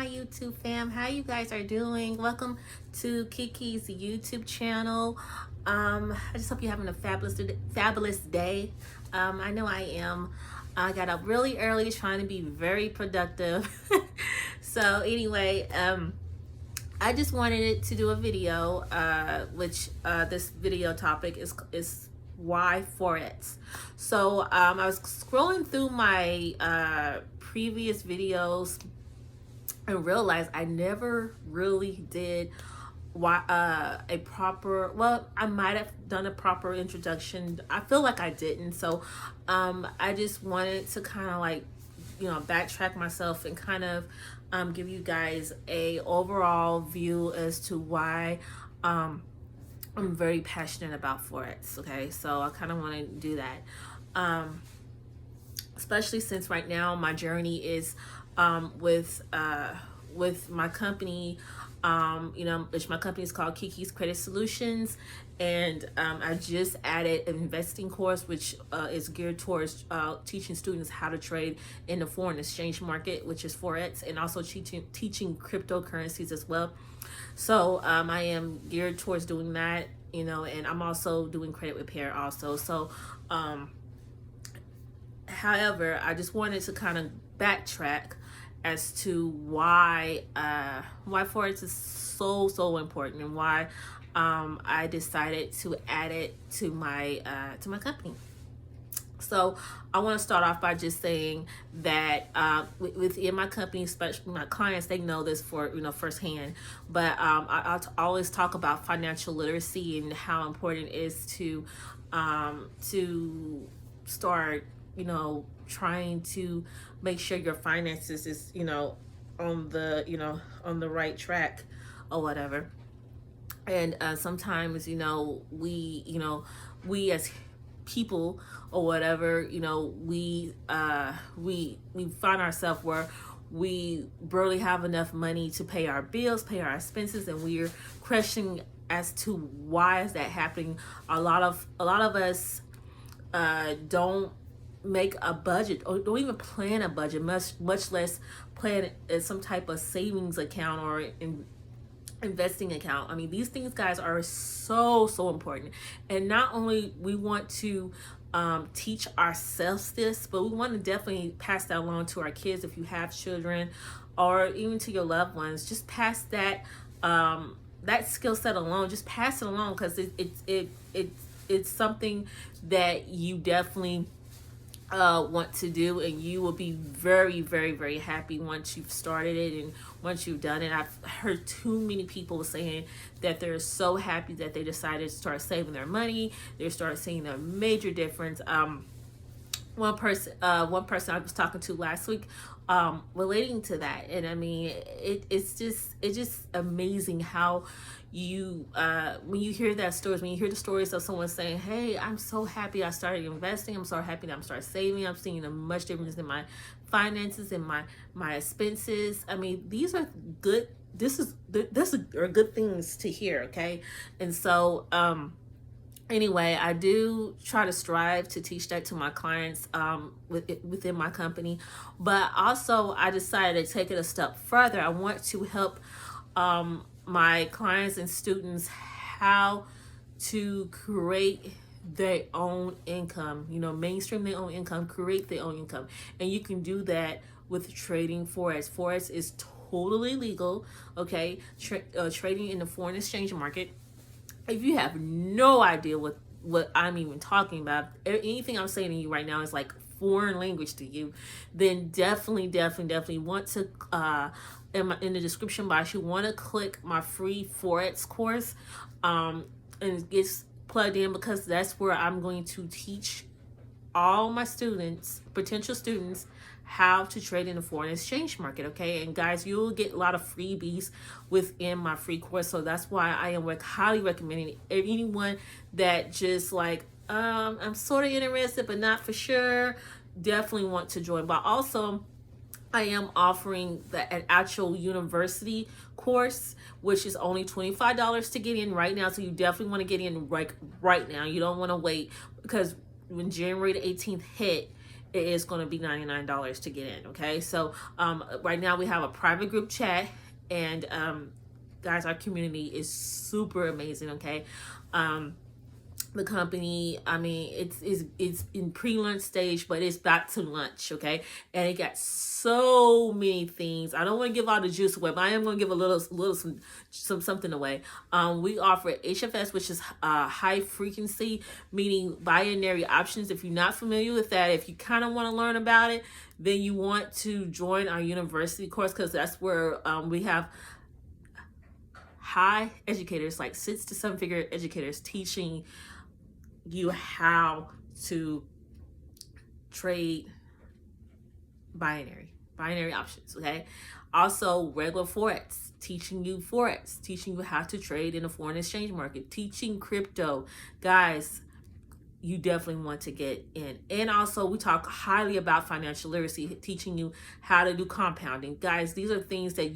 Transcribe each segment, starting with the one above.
my YouTube fam. How you guys are doing? Welcome to Kiki's YouTube channel. I just hope you're having a fabulous day. I know I am. I got up really early trying to be very productive. So anyway, I just wanted to do a video, which this video topic is why Forex. So I was scrolling through my previous videos and realized I never really did a proper, well, I might have done a proper introduction. I feel like I didn't. So I just wanted to kind of like, backtrack myself and kind of give you guys a overall view as to why I'm very passionate about Forex. Okay, so I kind of want to do that, especially since right now my journey is with my company, which my company is called Kiki's Credit Solutions, and I just added an investing course which is geared towards teaching students how to trade in the foreign exchange market, which is Forex, and also teaching cryptocurrencies as well. So I am geared towards doing that, and I'm also doing credit repair also. So however, I just wanted to kind of backtrack as to why Forex is so important, and why I decided to add it to my company. So I want to start off by just saying that within my company, especially my clients, they know this for firsthand. But I always talk about financial literacy and how important it is to start trying to make sure your finances is on the right track or whatever. And sometimes we as people or whatever, we find ourselves where we barely have enough money to pay our bills, pay our expenses, and we're questioning as to why is that happening. A lot of us don't make a budget or don't even plan a budget, much less plan some type of savings account or investing account. I mean, these things, guys, are so important. And not only we want to teach ourselves this, but we want to definitely pass that along to our kids. If you have children, or even to your loved ones, just pass that that skill set along. Just pass it along, because it's something that you definitely want to do, and you will be very happy once you've started it and once you've done it. I've heard too many people saying that they're so happy that they decided to start saving their money. They start seeing a major difference. One person I was talking to last week relating to that, and I mean, it's just amazing how you when you hear that stories, when you hear the stories of someone saying, hey, I'm so happy I started investing, I'm so happy that I'm started saving, I'm seeing a much difference in my finances and my expenses. I mean, these are good, this are good things to hear. Okay, and so anyway, I do try to strive to teach that to my clients within my company, but also I decided to take it a step further. I want to help my clients and students how to create their own income, mainstream their own income, create their own income. And you can do that with trading Forex. Forex is totally legal, okay? Trading in the foreign exchange market. If you have no idea what I'm even talking about, anything I'm saying to you right now is like foreign language to you, then definitely want to in the description box, you want to click my free Forex course, and it gets plugged in, because that's where I'm going to teach all my students, potential students, how to trade in the foreign exchange market. Okay, and guys, you'll get a lot of freebies within my free course. So that's why I am highly recommending anyone that just like I'm sort of interested but not for sure, definitely want to join. But also, I am offering an actual university course, which is only $25 to get in right now. So you definitely want to get in right now. You don't want to wait, because when January the 18th hit, it is going to be $99 to get in. Okay, so right now we have a private group chat, and guys, our community is super amazing. Okay, the company, I mean, it's in pre-lunch stage, but it's back to lunch. Okay, and it got so many things. I don't want to give all the juice away, but I am going to give a little something away. We offer HFS, which is high frequency, meaning binary options. If you're not familiar with that, if you kind of want to learn about it, then you want to join our university course, because that's where we have high educators, like 6 to 7 figure educators, teaching you how to trade binary options. Okay, also regular Forex, teaching you how to trade in the foreign exchange market, teaching crypto. Guys, you definitely want to get in. And also we talk highly about financial literacy, teaching you how to do compounding. Guys, these are things that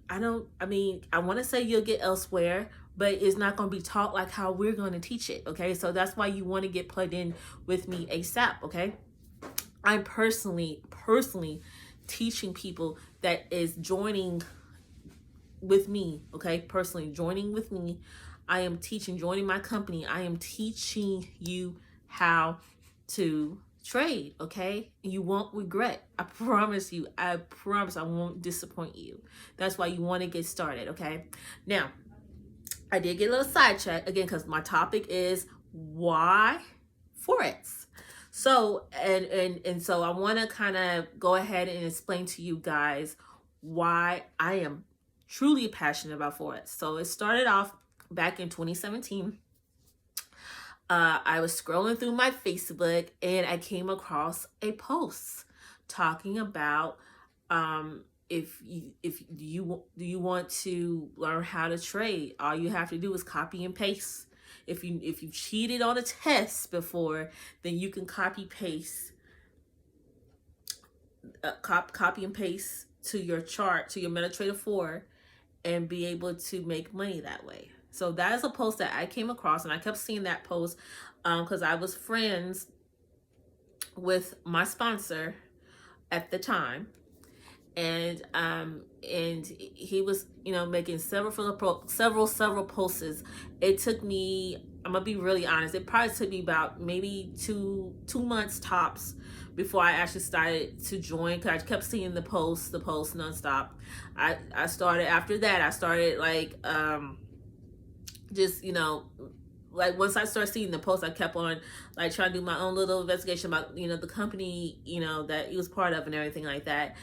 I want to say you'll get elsewhere, but it's not going to be taught like how we're going to teach it. Okay, so that's why you want to get plugged in with me ASAP. Okay, I'm personally teaching people that is joining with me. Okay, personally joining with me. I am joining my company. I am teaching you how to trade. Okay, you won't regret. I promise you. I promise I won't disappoint you. That's why you want to get started. Okay, now I did get a little sidetracked again, because my topic is why Forex. So and so I want to kind of go ahead and explain to you guys why I am truly passionate about Forex. So it started off back in 2017. I was scrolling through my Facebook, and I came across a post talking about if you want to learn how to trade, all you have to do is copy and paste. If you cheated on a test before, then you can copy and paste to your chart, to your MetaTrader 4, and be able to make money that way. So that is a post that I came across, and I kept seeing that post because I was friends with my sponsor at the time, and he was making several posts. It took me, I'm gonna be really honest, it probably took me about maybe two months tops before I actually started to join, because I kept seeing the posts nonstop. I started, after that I started like just like once I started seeing the posts, I kept on like trying to do my own little investigation about the company that he was part of and everything like that.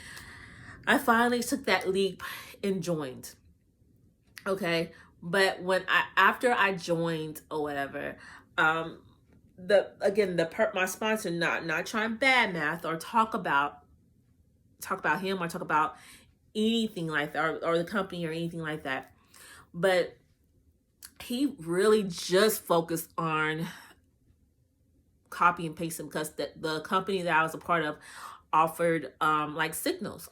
I finally took that leap and joined. Okay, but after I joined or whatever, my sponsor, not trying bad math or talk about him or talk about anything like that, or the company or anything like that, but he really just focused on copy and pasting, because the company that I was a part of offered signals,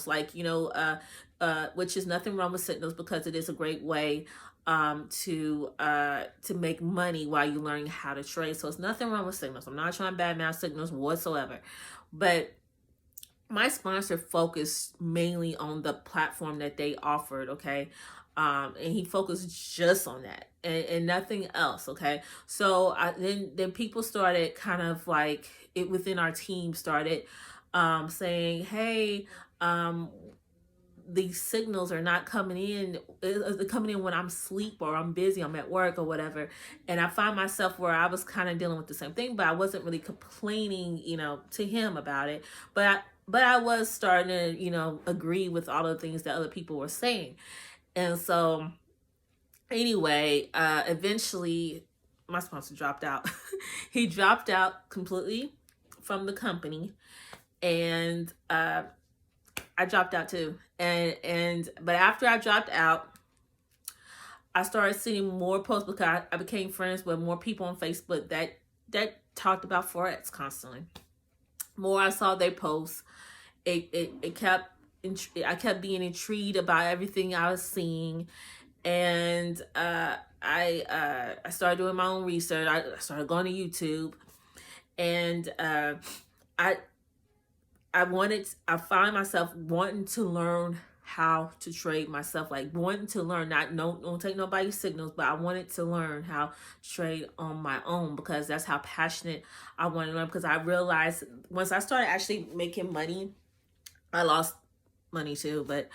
like which is nothing wrong with signals, because it is a great way to make money while you're learning how to trade. So it's nothing wrong with signals. I'm not trying to badmouth signals whatsoever, but my sponsor focused mainly on the platform that they offered. Okay, and he focused just on that and nothing else. Okay, so then people started kind of like it within our team started saying, hey, these signals are not coming in. They're coming in when I'm asleep or I'm busy, I'm at work or whatever. And I find myself where I was kind of dealing with the same thing, but I wasn't really complaining, to him about it. But I was starting to, agree with all the things that other people were saying. And so anyway, eventually my sponsor dropped out. He dropped out completely from the company, and I dropped out too. But after I dropped out, I started seeing more posts, because I became friends with more people on Facebook that talked about Forex constantly. More I saw their posts, I kept being intrigued about everything I was seeing, and I started doing my own research. I started going to YouTube, And I I find myself wanting to learn how to trade myself, like wanting to learn, not no, don't take nobody's signals, but I wanted to learn how to trade on my own, because that's how passionate I want to learn. Because I realized once I started actually making money, I lost money too, but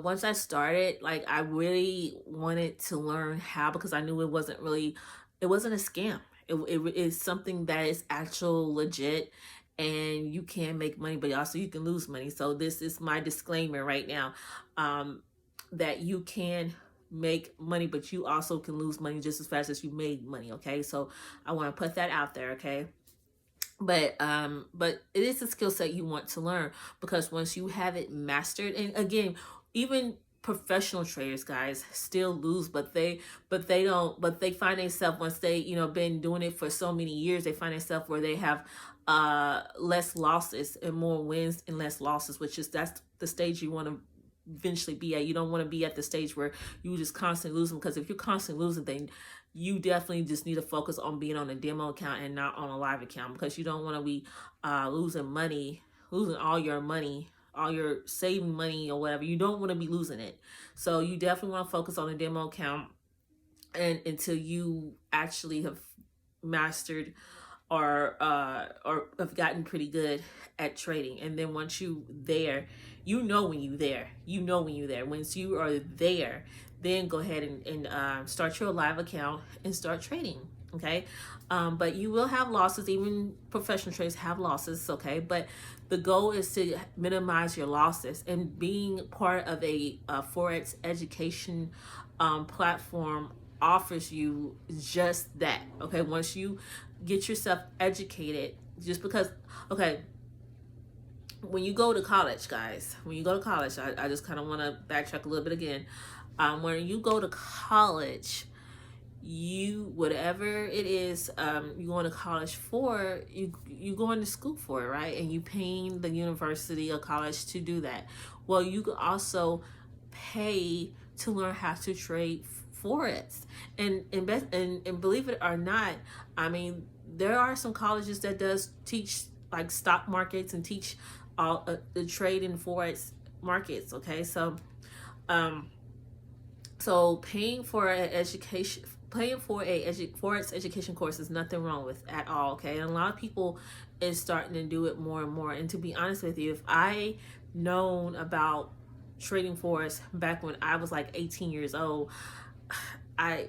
once I started, like, I really wanted to learn how, because I knew it wasn't a scam. It is something that is actual legit, and you can make money, but also you can lose money. So this is my disclaimer right now, um, that you can make money, but you also can lose money just as fast as you made money. Okay, so I want to put that out there. Okay, but it is a skill set you want to learn, because once you have it mastered, and again, even professional traders, guys, still lose, but they find themselves, once they, been doing it for so many years, they find themselves where they have less losses and more wins and less losses, which is, that's the stage you want to eventually be at. You don't want to be at the stage where you just constantly losing, because if you're constantly losing, then you definitely just need to focus on being on a demo account and not on a live account, because you don't want to be losing all your money, all your saving money or whatever. You don't want to be losing it. So you definitely want to focus on a demo account, and until you actually have mastered or have gotten pretty good at trading. And then once you there, when you there, once you are there, then go ahead and start your live account and start trading. Okay, but you will have losses. Even professional traders have losses. Okay, but the goal is to minimize your losses, and being part of a Forex education platform offers you just that. Okay, once you get yourself educated, just because, okay, when you go to college, guys, I just kind of want to backtrack a little bit again. When you go to college, you, whatever it is, you going to college for, you going to school for it, right? And you paying the university or college to do that. Well, you could also pay to learn how to trade Forex, and invest, and believe it or not, I mean, there are some colleges that does teach like stock markets and teach all the trade in Forex markets. Okay, so um so paying for Forex education course is nothing wrong with at all. Okay, and a lot of people is starting to do it more and more. And to be honest with you, if I known about trading Forex back when I was like 18 years old, I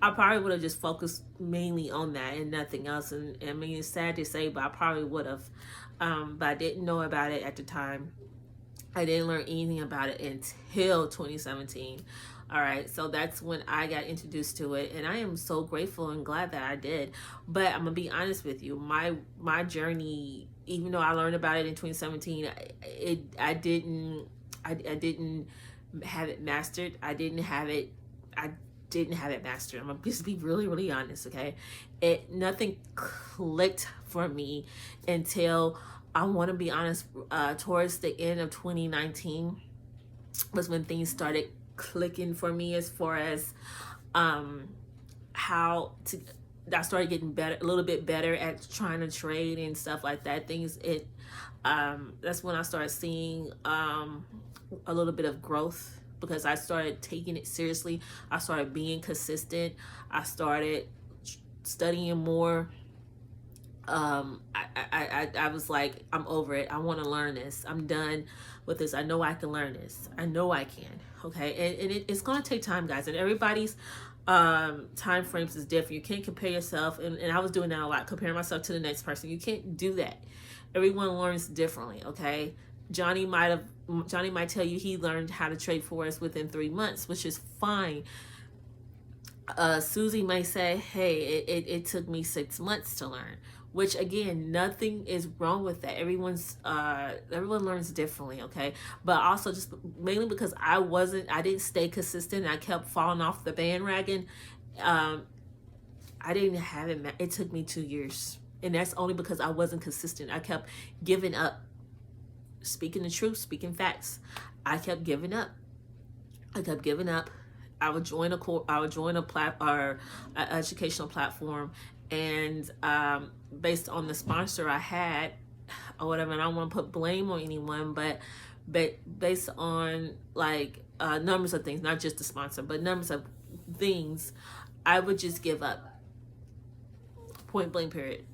I probably would have just focused mainly on that and nothing else. And I mean, it's sad to say, but I probably would have. But I didn't know about it at the time. I didn't learn anything about it until 2017. All right, so that's when I got introduced to it, and I am so grateful and glad that I did. But I'm gonna be honest with you, my journey, even though I learned about it in 2017, I didn't have it mastered. I didn't have it mastered. I'm gonna just be really, really honest. Okay, nothing clicked for me until, I want to be honest, towards the end of 2019 was when things started clicking for me, as far as how to, I started getting better, a little bit better at trying to trade and stuff like that. That's when I started seeing a little bit of growth, because I started taking it seriously. I started being consistent. I started studying more. I was like, I'm over it. I want to learn this. I'm done with this. I know I can learn this. I know I can. Okay, and it's going to take time, guys. And everybody's time frames is different. You can't compare yourself, and I was doing that a lot, comparing myself to the next person. You can't do that. Everyone learns differently. Okay, Johnny might tell you he learned how to trade Forex within 3 months, which is fine. Susie may say, hey, it took me 6 months to learn, which again, nothing is wrong with that. Everyone learns differently. Okay, but also just mainly because I didn't stay consistent, and I kept falling off the bandwagon. I didn't have it. It took me 2 years, and that's only because I wasn't consistent. I kept giving up. Speaking the truth, speaking facts, I kept giving up. I would join a educational platform, and based on the sponsor I had or whatever, and I don't want to put blame on anyone, but based on like numbers of things, not just the sponsor, but numbers of things, I would just give up, point blank period.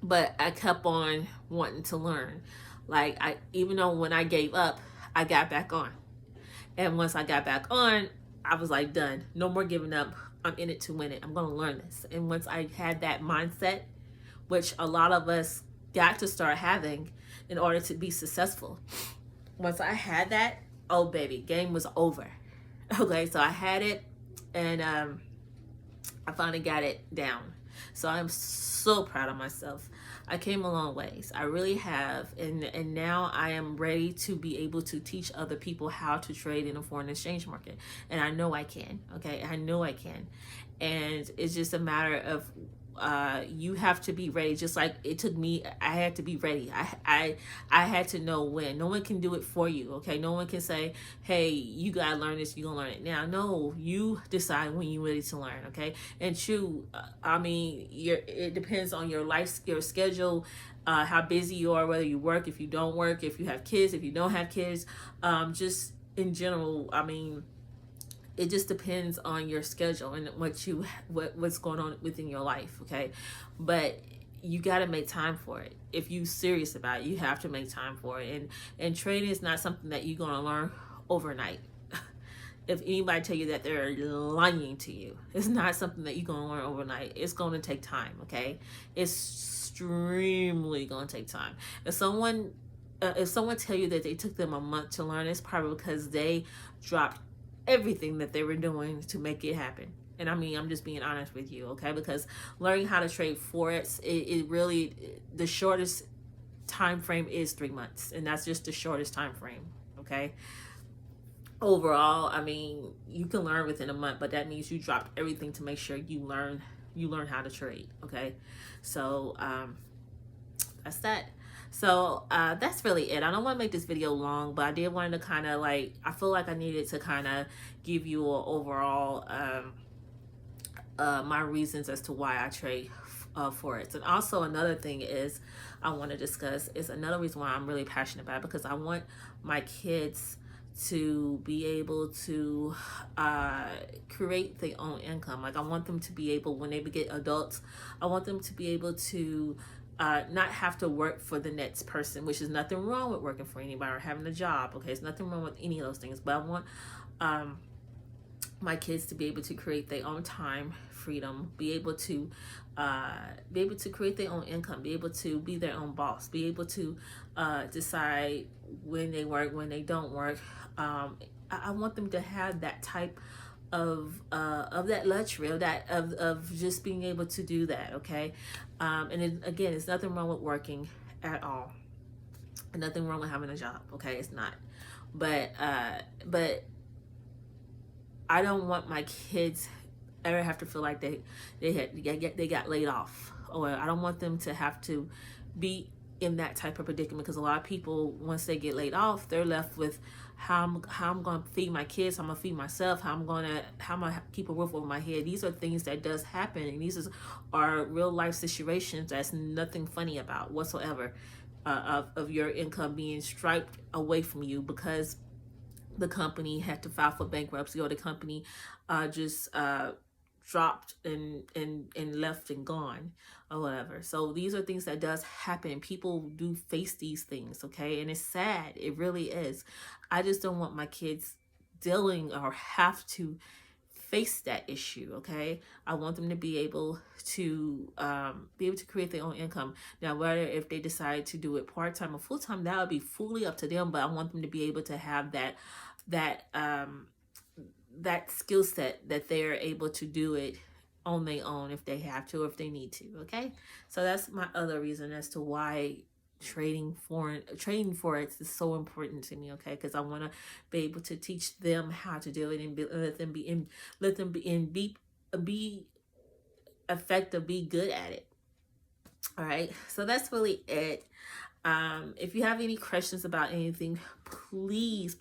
But I kept on wanting to learn. Like, I, even though when I gave up, I got back on. And once I got back on, I was like, done. No more giving up. I'm in it to win it. I'm going to learn this. And once I had that mindset, which a lot of us got to start having in order to be successful. Once I had that, oh baby, game was over. Okay, so I had it, and I finally got it down. So I'm so proud of myself. I came a long ways. I really have. And now I am ready to be able to teach other people how to trade in a foreign exchange market. And I know I can. Okay. I know I can. And it's just a matter of you have to be ready. Just like it took me, I had to be ready. I had to know when. No one can do it for you. Okay. No one can say, hey, you gotta learn this, you're gonna learn it now. No, you decide when you're ready to learn. Okay. And true, I mean, it depends on your life, your schedule, how busy you are, whether you work, if you don't work, if you have kids, if you don't have kids, just in general. I mean, it just depends on your schedule and what's going on within your life. Okay. But you got to make time for it. If you're serious about it, you have to make time for it. And trading is not something that you're going to learn overnight. If anybody tell you that, they're lying to you. It's not something that you're going to learn overnight. It's going to take time. Okay. It's extremely going to take time. If someone tell you that they took them a month to learn, it's probably because they dropped everything that they were doing to make it happen. And I mean, I'm just being honest with you, okay? Because learning how to trade Forex, it really, the shortest time frame is 3 months. And that's just the shortest time frame, okay? Overall, I mean, you can learn within a month, but that means you dropped everything to make sure you learn how to trade, okay? So that's that. So that's really it. I don't want to make this video long, but I did want to kind of like, I feel like I needed to kind of give you an overall my reasons as to why I trade Forex. And also another thing is I want to discuss is another reason why I'm really passionate about it, because I want my kids to be able to create their own income. Like, I want them to be able, when they get adults, I want them to be able to not have to work for the next person, which is nothing wrong with working for anybody or having a job. Okay, it's nothing wrong with any of those things, but I want my kids to be able to create their own time freedom, be able to create their own income, be able to be their own boss, be able to decide when they work, when they don't work. I want them to have that type of that luxury, of just being able to do that. Okay. And again, it's nothing wrong with working at all, and nothing wrong with having a job. Okay, it's not. But I don't want my kids ever have to feel like they got laid off, or I don't want them to have to be in that type of predicament, because a lot of people, once they get laid off, they're left with how I'm going to feed my kids, how I'm going to feed myself, how I'm going to keep a roof over my head. These are things that does happen, and these are real life situations that's nothing funny about whatsoever, of your income being striped away from you because the company had to file for bankruptcy, or the company just dropped and left and gone, or whatever. So these are things that does happen. People do face these things, okay? And it's sad. It really is. I just don't want my kids dealing or have to face that issue, okay? I want them to be able to create their own income. Now, whether if they decide to do it part-time or full-time, that would be fully up to them, but I want them to be able to have that skill set, that they're able to do it on their own if they have to, or if they need to. Okay, so that's my other reason as to why trading Forex is so important to me. Okay, because I want to be able to teach them how to do it, and let them be effective, be good at it. All right, so that's really it. If you have any questions about anything, please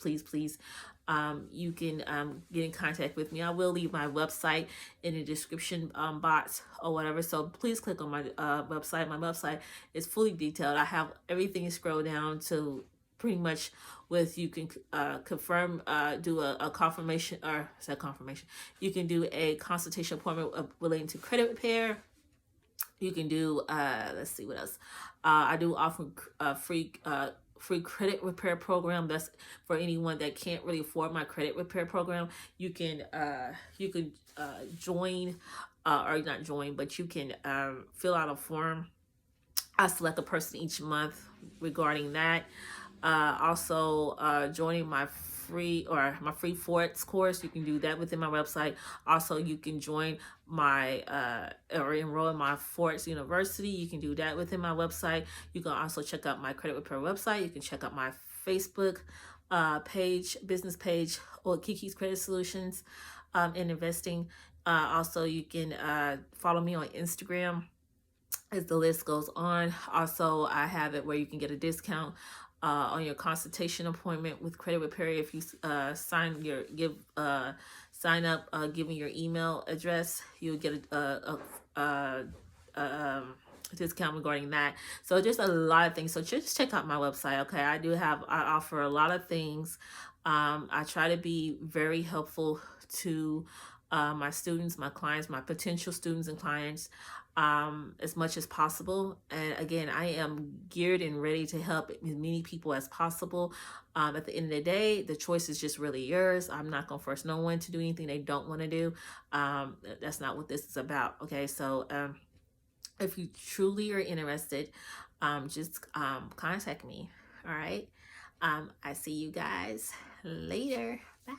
you can get in contact with me. I will leave my website in the description box or whatever. So please click on my website. My website is fully detailed. I have everything scrolled down to pretty much with you can confirm, do a confirmation, or set confirmation. You can do a consultation appointment relating to credit repair. You can do let's see what else. I do offer free credit repair program. That's for anyone that can't really afford my credit repair program. You can join, or not join, but you can fill out a form. I select a person each month regarding that. Also, joining my free Forex course, you can do that within my website. Also, you can join my or enroll in my Forex University. You can do that within my website. You can also check out my credit repair website. You can check out my Facebook page, business page, or Kiki's Credit Solutions in investing. Also, you can follow me on Instagram as the list goes on. Also, I have it where you can get a discount on your consultation appointment with credit repair if you sign up giving your email address. You'll get a discount regarding that. So just a lot of things. So just check out my website. Okay, I offer a lot of things. I try to be very helpful to my students, my clients, my potential students and clients, as much as possible. And again, I am geared and ready to help as many people as possible. At the end of the day, the choice is just really yours. I'm not going to force no one to do anything they don't want to do. That's not what this is about. Okay, so if you truly are interested, just contact me. All right. I see you guys later. Bye.